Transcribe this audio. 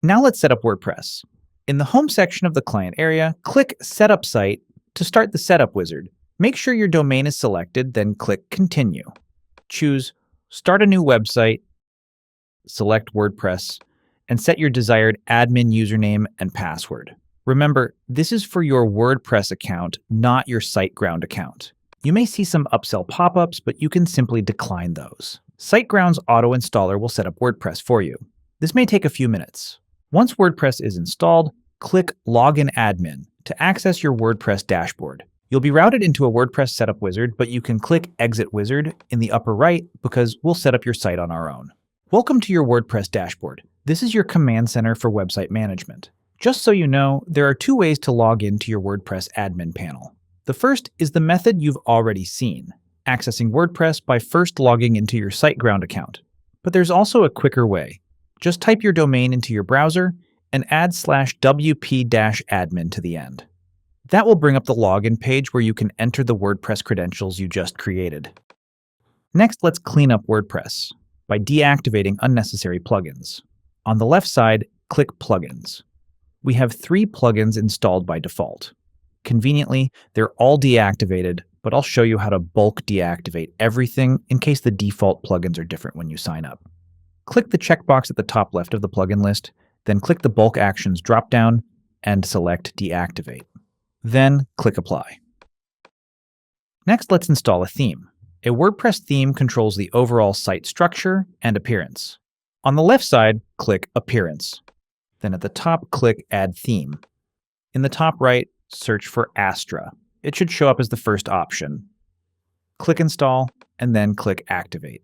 Now let's set up WordPress. In the home section of the client area, click Setup Site to start the setup wizard. Make sure your domain is selected, then click Continue. Choose Start a new website, select WordPress, and set your desired admin username and password. Remember, this is for your WordPress account, not your SiteGround account. You may see some upsell pop-ups, but you can simply decline those. SiteGround's auto installer will set up WordPress for you. This may take a few minutes. Once WordPress is installed, click Login Admin to access your WordPress dashboard. You'll be routed into a WordPress setup wizard, but you can click Exit Wizard in the upper right because we'll set up your site on our own. Welcome to your WordPress dashboard. This is your command center for website management. Just so you know, there are two ways to log into your WordPress admin panel. The first is the method you've already seen, accessing WordPress by first logging into your SiteGround account. But there's also a quicker way. Just type your domain into your browser and add /wp-admin to the end. That will bring up the login page where you can enter the WordPress credentials you just created. Next, let's clean up WordPress by deactivating unnecessary plugins. On the left side, click Plugins. We have 3 plugins installed by default. Conveniently, they're all deactivated, but I'll show you how to bulk deactivate everything in case the default plugins are different when you sign up. Click the checkbox at the top left of the plugin list, then click the Bulk Actions dropdown and select Deactivate. Then click Apply. Next, let's install a theme. A WordPress theme controls the overall site structure and appearance. On the left side, click Appearance. Then at the top, click Add Theme. In the top right, search for Astra. It should show up as the first option. Click Install, and then click Activate.